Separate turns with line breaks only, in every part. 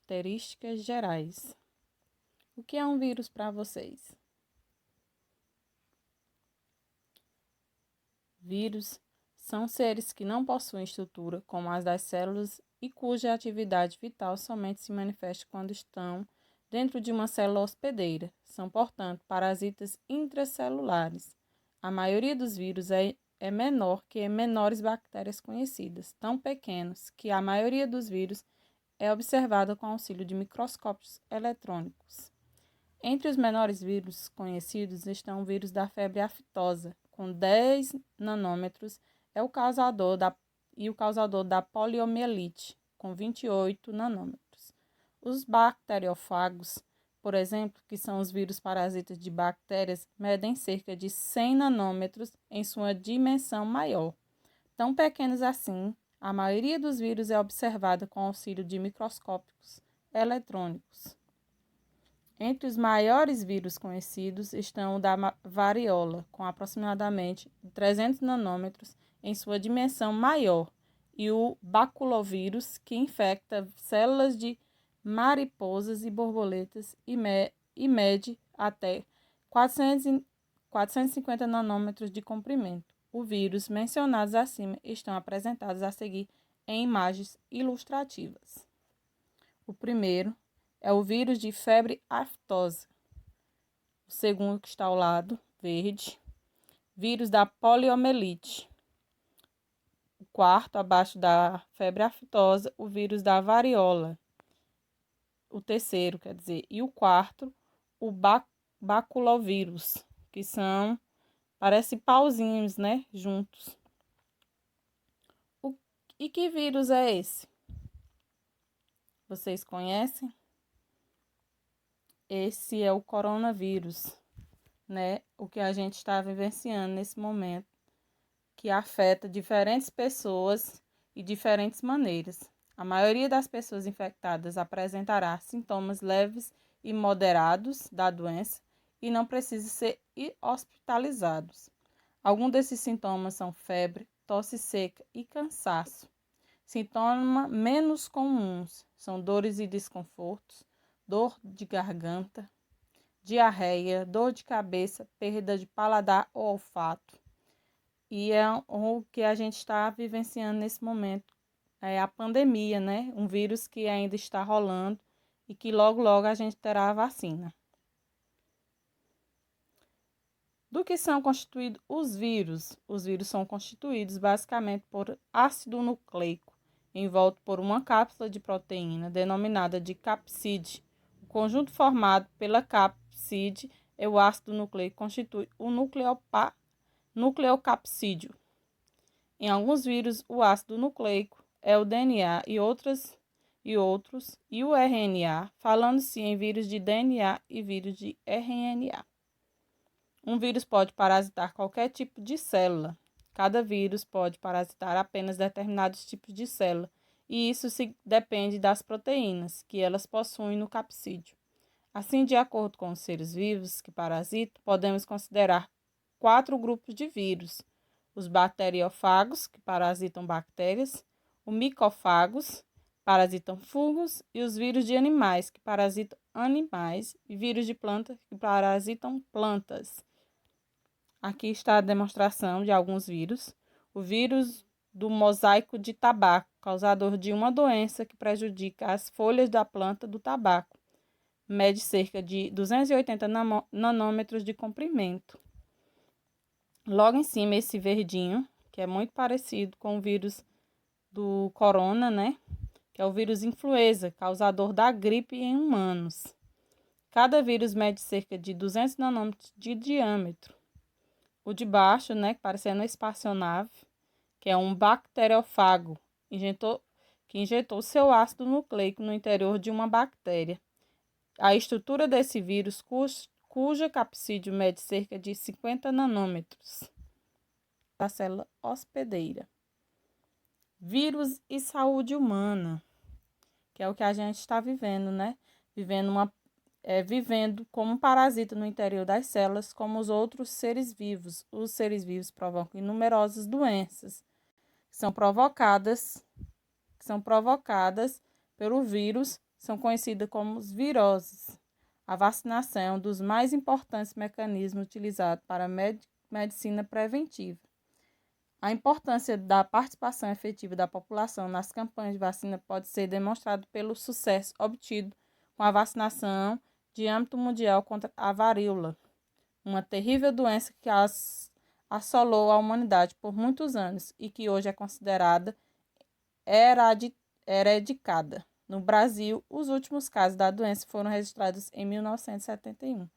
Características gerais. O que é um vírus para vocês? Vírus são seres que não possuem estrutura como as das células e cuja atividade vital somente se manifesta quando estão dentro de uma célula hospedeira. São, portanto, parasitas intracelulares. A maioria dos vírus é menor que menores bactérias conhecidas, tão pequenos que a maioria dos vírus é observada com auxílio de microscópios eletrônicos. Entre os menores vírus conhecidos estão o vírus da febre aftosa, com 10 nanômetros, o causador da poliomielite, com 28 nanômetros. Os bacteriófagos, por exemplo, que são os vírus parasitas de bactérias, medem cerca de 100 nanômetros em sua dimensão maior. Tão pequenos assim, a maioria dos vírus é observada com auxílio de microscópios eletrônicos. Entre os maiores vírus conhecidos estão o da varíola, com aproximadamente 300 nanômetros em sua dimensão maior, e o baculovírus, que infecta células de mariposas e borboletas e mede até 450 nanômetros de comprimento. Os vírus mencionados acima estão apresentados a seguir em imagens ilustrativas. O primeiro é o vírus de febre aftosa. O segundo, que está ao lado, verde, vírus da poliomielite. O quarto, abaixo da febre aftosa, o vírus da varíola. O terceiro, e o quarto, o baculovírus, que são, parece pauzinhos, né, juntos. E que vírus é esse? Vocês conhecem? Esse é o coronavírus, né? O que a gente está vivenciando nesse momento, que afeta diferentes pessoas e diferentes maneiras. A maioria das pessoas infectadas apresentará sintomas leves e moderados da doença e não precisam ser hospitalizados. Alguns desses sintomas são febre, tosse seca e cansaço. Sintomas menos comuns são dores e desconfortos, dor de garganta, diarreia, dor de cabeça, perda de paladar ou olfato. E é o que a gente está vivenciando nesse momento, é a pandemia, né? Um vírus que ainda está rolando e que logo, logo a gente terá a vacina. Do que são constituídos os vírus? Os vírus são constituídos basicamente por ácido nucleico, envolto por uma cápsula de proteína denominada de capsídeo. O conjunto formado pela capsídeo e o ácido nucleico constitui o nucleocapsídeo. Em alguns vírus, o ácido nucleico é o DNA e o RNA, falando-se em vírus de DNA e vírus de RNA. Um vírus pode parasitar qualquer tipo de célula. Cada vírus pode parasitar apenas determinados tipos de célula, e isso depende das proteínas que elas possuem no capsídeo. Assim, de acordo com os seres vivos que parasitam, podemos considerar 4 grupos de vírus: os bacteriófagos, que parasitam bactérias, os micófagos, parasitam fungos, e os vírus de animais, que parasitam animais, e vírus de plantas, que parasitam plantas. Aqui está a demonstração de alguns vírus. O vírus do mosaico de tabaco, causador de uma doença que prejudica as folhas da planta do tabaco. Mede cerca de 280 nanômetros de comprimento. Logo em cima, esse verdinho, que é muito parecido com o vírus do corona, né? Que é o vírus influenza, causador da gripe em humanos. Cada vírus mede cerca de 200 nanômetros de diâmetro. O de baixo, né, parecendo uma espaçonave, que é um bacteriófago, que injetou seu ácido nucleico no interior de uma bactéria. A estrutura desse vírus, cuja capsídeo mede cerca de 50 nanômetros. Da célula hospedeira. Vírus e saúde humana, que é o que a gente está vivendo, né? Vivendo como um parasita no interior das células, como os outros seres vivos. Os seres vivos provocam numerosas doenças que são provocadas pelo vírus, são conhecidas como viroses. A vacinação é um dos mais importantes mecanismos utilizados para a medicina preventiva. A importância da participação efetiva da população nas campanhas de vacina pode ser demonstrado pelo sucesso obtido com a vacinação de âmbito mundial contra a varíola, uma terrível doença que assolou a humanidade por muitos anos e que hoje é considerada eradicada. No Brasil, os últimos casos da doença foram registrados em 1971.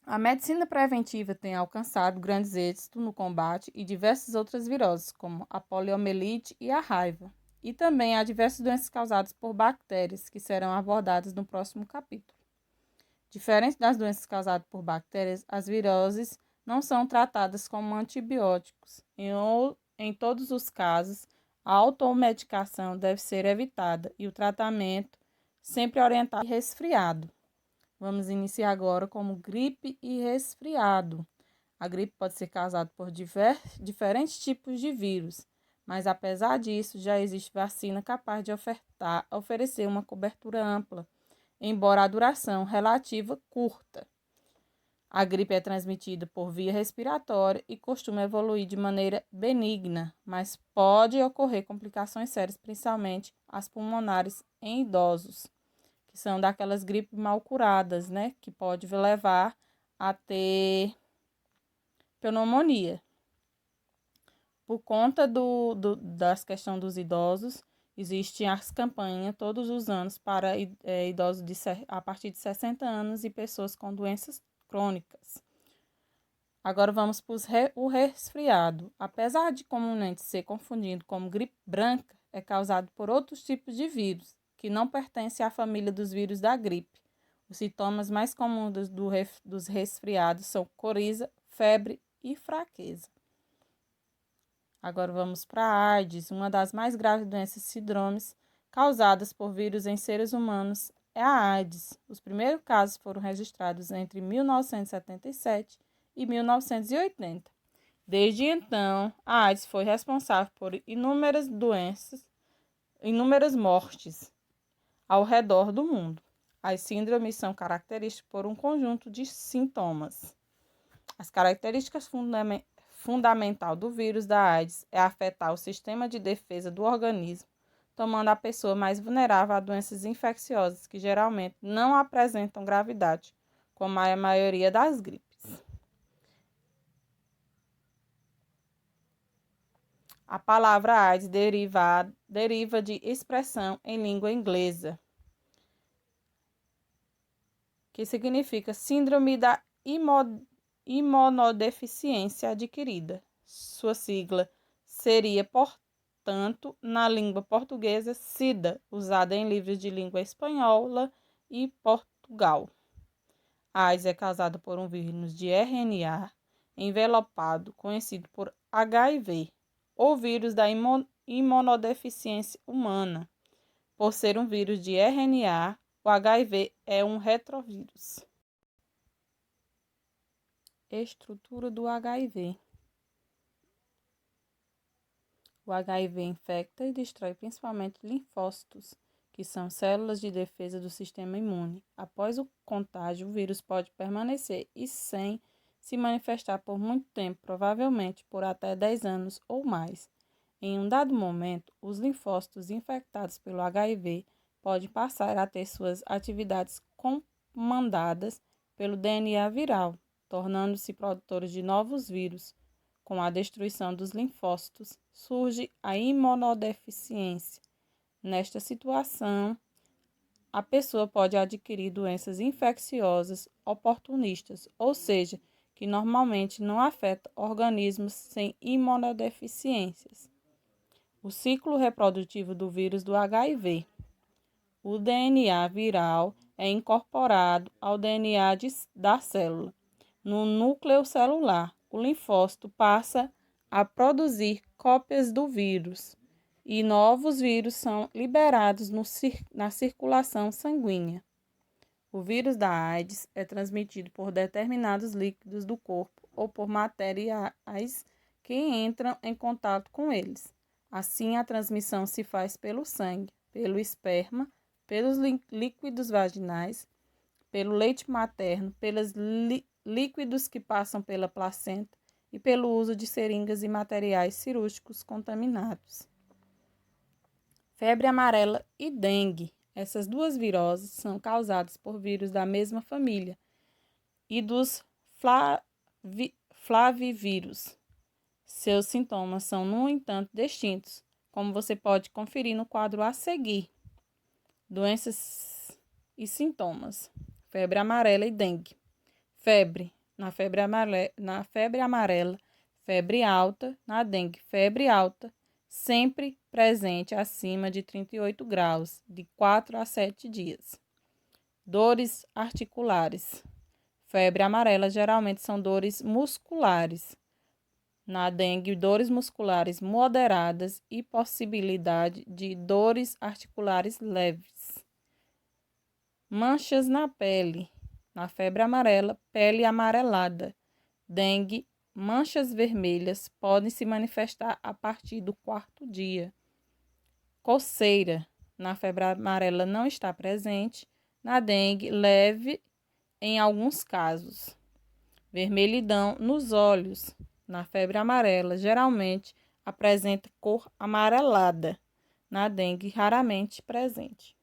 A medicina preventiva tem alcançado grandes êxitos no combate e diversas outras viroses, como a poliomielite e a raiva. E também há diversas doenças causadas por bactérias, que serão abordadas no próximo capítulo. Diferente das doenças causadas por bactérias, as viroses não são tratadas como antibióticos. Em todos os casos, a automedicação deve ser evitada e o tratamento sempre orientado e resfriado. Vamos iniciar agora como gripe e resfriado. A gripe pode ser causada por diferentes tipos de vírus, mas apesar disso, já existe vacina capaz de oferecer uma cobertura ampla, embora a duração relativa curta. A gripe é transmitida por via respiratória e costuma evoluir de maneira benigna, mas pode ocorrer complicações sérias, principalmente as pulmonares em idosos, que são daquelas gripes mal curadas, né? Que pode levar a ter pneumonia. Por conta das questões dos idosos, existem as campanhas todos os anos para idosos a partir de 60 anos e pessoas com doenças crônicas. Agora vamos para o resfriado. Apesar de comumente ser confundido como gripe branca, é causado por outros tipos de vírus, que não pertencem à família dos vírus da gripe. Os sintomas mais comuns dos resfriados são coriza, febre e fraqueza. Agora vamos para a AIDS. Uma das mais graves doenças síndromes causadas por vírus em seres humanos é a AIDS. Os primeiros casos foram registrados entre 1977 e 1980. Desde então, a AIDS foi responsável por inúmeras doenças, inúmeras mortes ao redor do mundo. As síndromes são características por um conjunto de sintomas. As características fundamental do vírus da AIDS é afetar o sistema de defesa do organismo, tornando a pessoa mais vulnerável a doenças infecciosas que geralmente não apresentam gravidade, como a maioria das gripes. A palavra AIDS deriva de expressão em língua inglesa, que significa síndrome da imunodeficiência adquirida. Sua sigla seria, portanto, na língua portuguesa, SIDA, usada em livros de língua espanhola e Portugal. A AIDS é causada por um vírus de RNA envelopado, conhecido por HIV, ou vírus da imunodeficiência humana. Por ser um vírus de RNA, o HIV é um retrovírus. Estrutura do HIV. O HIV infecta e destrói principalmente linfócitos, que são células de defesa do sistema imune. Após o contágio, o vírus pode permanecer e sem se manifestar por muito tempo, provavelmente por até 10 anos ou mais. Em um dado momento, os linfócitos infectados pelo HIV podem passar a ter suas atividades comandadas pelo DNA viral, tornando-se produtores de novos vírus. Com a destruição dos linfócitos, surge a imunodeficiência. Nesta situação, a pessoa pode adquirir doenças infecciosas oportunistas, ou seja, que normalmente não afetam organismos sem imunodeficiências. O ciclo reprodutivo do vírus do HIV. O DNA viral é incorporado ao DNA da célula. No núcleo celular, o linfócito passa a produzir cópias do vírus e novos vírus são liberados na circulação sanguínea. O vírus da AIDS é transmitido por determinados líquidos do corpo ou por materiais que entram em contato com eles. Assim, a transmissão se faz pelo sangue, pelo esperma, pelos líquidos vaginais, pelo leite materno, pelos líquidos que passam pela placenta e pelo uso de seringas e materiais cirúrgicos contaminados. Febre amarela e dengue. Essas duas viroses são causadas por vírus da mesma família e dos flavivírus. Seus sintomas são, no entanto, distintos, como você pode conferir no quadro a seguir. Doenças e sintomas. Febre amarela e dengue. Febre. Na febre amarela, febre alta. Na dengue, febre alta, sempre presente acima de 38 graus, de 4 a 7 dias. Dores articulares. Febre amarela geralmente são dores musculares. Na dengue, dores musculares moderadas e possibilidade de dores articulares leves. Manchas na pele. Na febre amarela, pele amarelada. Dengue, manchas vermelhas podem se manifestar a partir do 4º dia. Coceira. Na febre amarela não está presente. Na dengue, leve em alguns casos. Vermelhidão nos olhos. Na febre amarela, geralmente apresenta cor amarelada. Na dengue, raramente presente.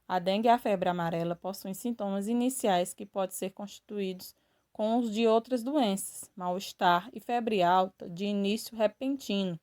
A dengue e a febre amarela possuem sintomas iniciais que podem ser constituídos com os de outras doenças, mal-estar e febre alta de início repentino.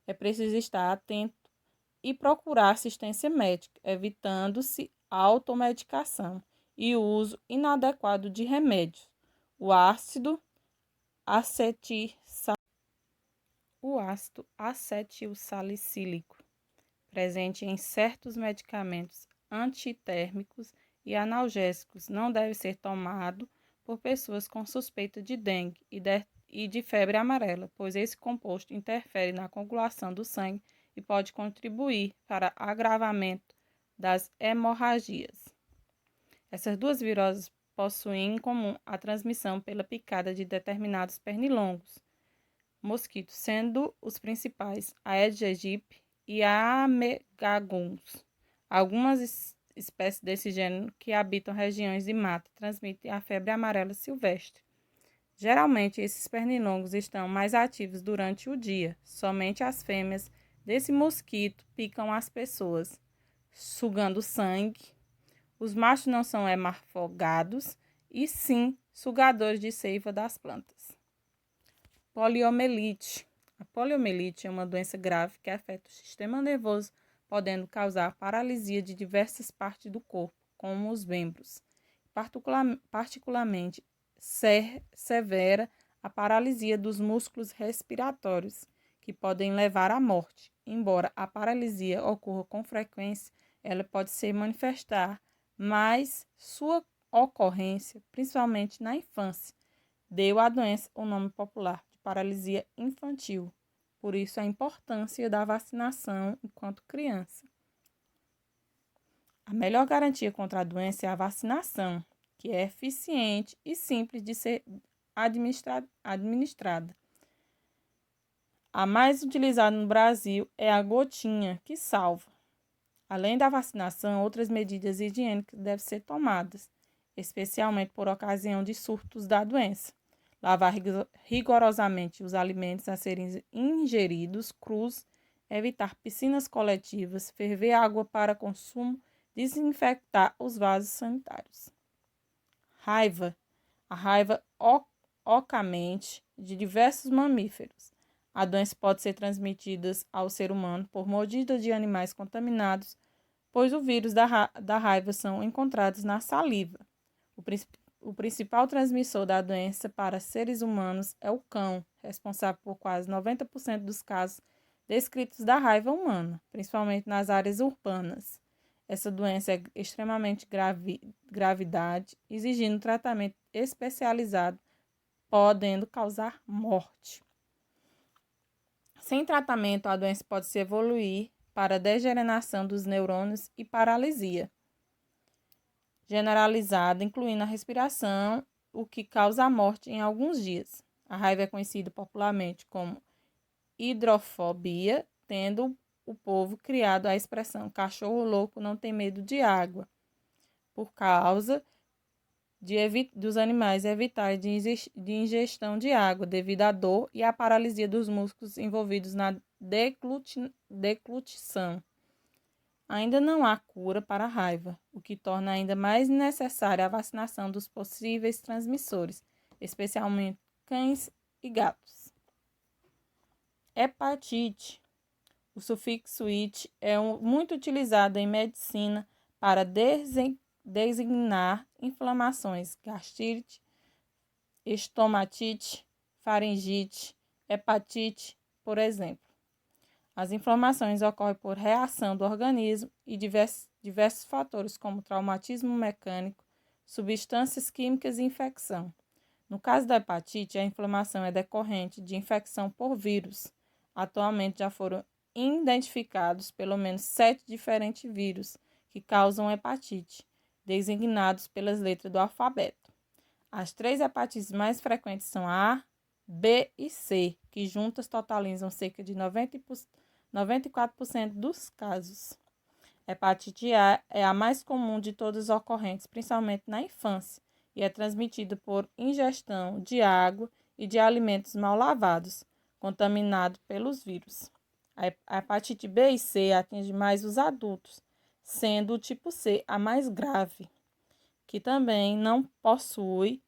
É preciso estar atento e procurar assistência médica, evitando-se automedicação e o uso inadequado de remédios. O ácido acetilsalicílico, presente em certos medicamentos antitérmicos e analgésicos, não deve ser tomado por pessoas com suspeita de dengue e de febre amarela, pois esse composto interfere na coagulação do sangue e pode contribuir para agravamento das hemorragias. Essas duas viroses possuem em comum a transmissão pela picada de determinados pernilongos, mosquitos, sendo os principais a Aedes aegypti e a Amegagunus. Algumas espécies desse gênero que habitam regiões de mata transmitem a febre amarela silvestre. Geralmente, esses pernilongos estão mais ativos durante o dia. Somente as fêmeas desse mosquito picam as pessoas, sugando sangue. Os machos não são hemafogados, e sim sugadores de seiva das plantas. Poliomielite. A poliomielite é uma doença grave que afeta o sistema nervoso, podendo causar paralisia de diversas partes do corpo, como os membros. Particularmente severa a paralisia dos músculos respiratórios, que podem levar à morte. Embora a paralisia ocorra com frequência, ela pode se manifestar, mas sua ocorrência, principalmente na infância, deu à doença o nome popular de paralisia infantil. Por isso, a importância da vacinação enquanto criança. A melhor garantia contra a doença é a vacinação, que é eficiente e simples de ser administrada. A mais utilizada no Brasil é a gotinha, que salva. Além da vacinação, outras medidas higiênicas devem ser tomadas, especialmente por ocasião de surtos da doença. Lavar rigorosamente os alimentos a serem ingeridos crus, evitar piscinas coletivas, ferver água para consumo, desinfectar os vasos sanitários. Raiva. A raiva ocamente de diversos mamíferos. A doença pode ser transmitida ao ser humano por mordida de animais contaminados, pois os vírus da raiva são encontrados na saliva. O principal transmissor da doença para seres humanos é o cão, responsável por quase 90% dos casos descritos da raiva humana, principalmente nas áreas urbanas. Essa doença é extremamente gravidade, exigindo tratamento especializado, podendo causar morte. Sem tratamento, a doença pode se evoluir para degeneração dos neurônios e paralisia generalizada, incluindo a respiração, o que causa a morte em alguns dias. A raiva é conhecida popularmente como hidrofobia, tendo o povo criado a expressão cachorro louco não tem medo de água, por causa dos animais evitarem de ingestão de água devido à dor e à paralisia dos músculos envolvidos na deglutição. Ainda não há cura para a raiva, o que torna ainda mais necessária a vacinação dos possíveis transmissores, especialmente cães e gatos. Hepatite. O sufixo "it" é muito utilizado em medicina para designar inflamações, gastrite, estomatite, faringite, hepatite, por exemplo. As inflamações ocorrem por reação do organismo e diversos fatores, como traumatismo mecânico, substâncias químicas e infecção. No caso da hepatite, a inflamação é decorrente de infecção por vírus. Atualmente já foram identificados pelo menos 7 diferentes vírus que causam hepatite, designados pelas letras do alfabeto. As 3 hepatites mais frequentes são a, B e C, que juntas totalizam cerca de 94% dos casos. Hepatite A é a mais comum de todas as ocorrentes, principalmente na infância, e é transmitida por ingestão de água e de alimentos mal lavados, contaminados pelos vírus. A hepatite B e C atinge mais os adultos, sendo o tipo C a mais grave, que também não possui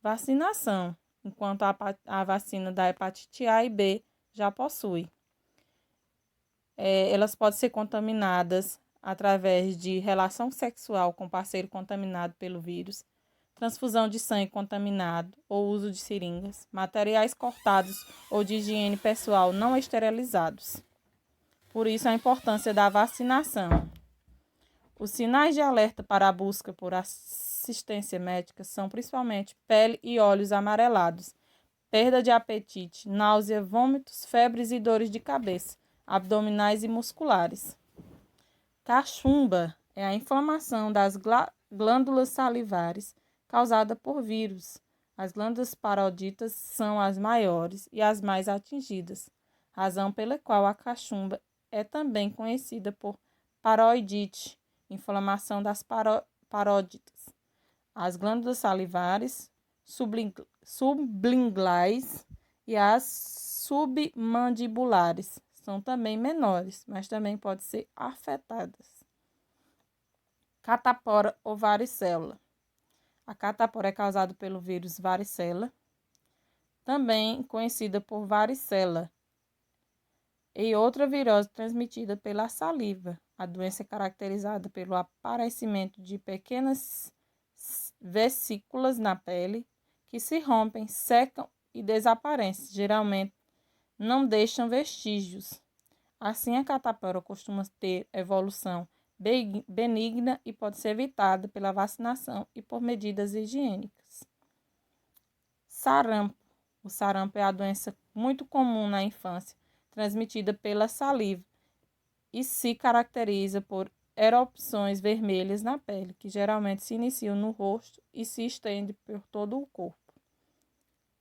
vacinação, enquanto a vacina da hepatite A e B já possui. Elas podem ser contaminadas através de relação sexual com parceiro contaminado pelo vírus, transfusão de sangue contaminado ou uso de seringas, materiais cortados ou de higiene pessoal não esterilizados. Por isso, a importância da vacinação. Os sinais de alerta para a busca por assistência médica são principalmente pele e olhos amarelados, perda de apetite, náusea, vômitos, febres e dores de cabeça, abdominais e musculares. Cachumba é a inflamação das glândulas salivares causada por vírus. As glândulas paroditas são as maiores e as mais atingidas, razão pela qual a cachumba é também conhecida por paroidite, inflamação das paróditas. As glândulas salivares, sublinguais e as submandibulares são também menores, mas também podem ser afetadas. Catapora ou varicela. A catapora é causada pelo vírus varicela, também conhecida por varicela, e outra virose transmitida pela saliva. A doença é caracterizada pelo aparecimento de pequenas vesículas na pele que se rompem, secam e desaparecem. Geralmente não deixam vestígios. Assim, a catapora costuma ter evolução benigna e pode ser evitada pela vacinação e por medidas higiênicas. Sarampo. O sarampo é a doença muito comum na infância, transmitida pela saliva, e se caracteriza por erupções vermelhas na pele, que geralmente se iniciam no rosto e se estende por todo o corpo.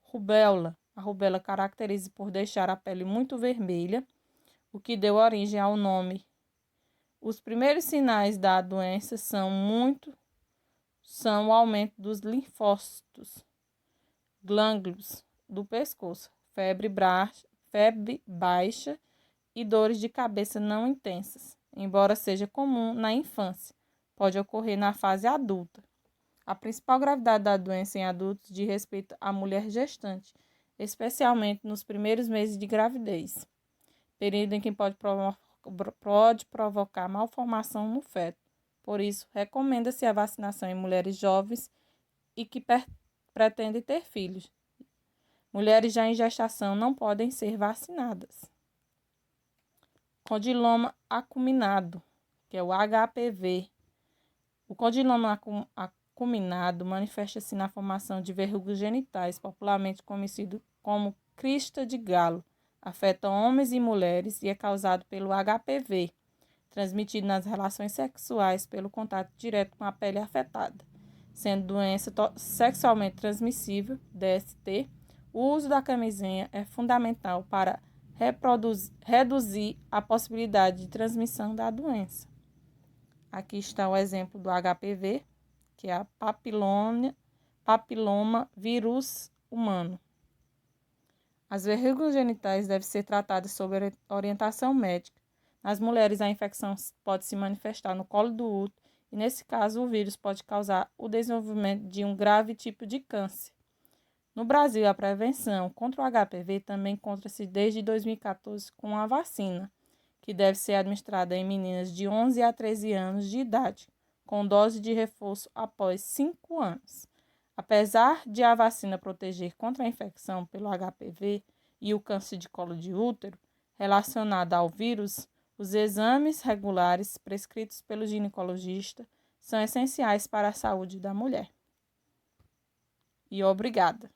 Rubéola. A rubéola caracteriza por deixar a pele muito vermelha, o que deu origem ao nome. Os primeiros sinais da doença são o aumento dos linfócitos, glândulos do pescoço, febre baixa e dores de cabeça não intensas. Embora seja comum na infância, pode ocorrer na fase adulta. A principal gravidade da doença em adultos diz respeito à mulher gestante, especialmente nos primeiros meses de gravidez, período em que pode provocar malformação no feto. Por isso, recomenda-se a vacinação em mulheres jovens e que pretendem ter filhos. Mulheres já em gestação não podem ser vacinadas. Condiloma acuminado, que é o HPV. O condiloma acuminado manifesta-se na formação de verrugas genitais, popularmente conhecido como crista de galo. Afeta homens e mulheres e é causado pelo HPV, transmitido nas relações sexuais pelo contato direto com a pele afetada. Sendo doença sexualmente transmissível, DST, o uso da camisinha é fundamental para reduzir a possibilidade de transmissão da doença. Aqui está o exemplo do HPV, que é a papiloma vírus humano. As verrugas genitais devem ser tratadas sob orientação médica. Nas mulheres, a infecção pode se manifestar no colo do útero e, nesse caso, o vírus pode causar o desenvolvimento de um grave tipo de câncer. No Brasil, a prevenção contra o HPV também encontra-se desde 2014 com a vacina, que deve ser administrada em meninas de 11 a 13 anos de idade, com dose de reforço após 5 anos. Apesar de a vacina proteger contra a infecção pelo HPV e o câncer de colo de útero relacionado ao vírus, os exames regulares prescritos pelo ginecologista são essenciais para a saúde da mulher. E obrigada!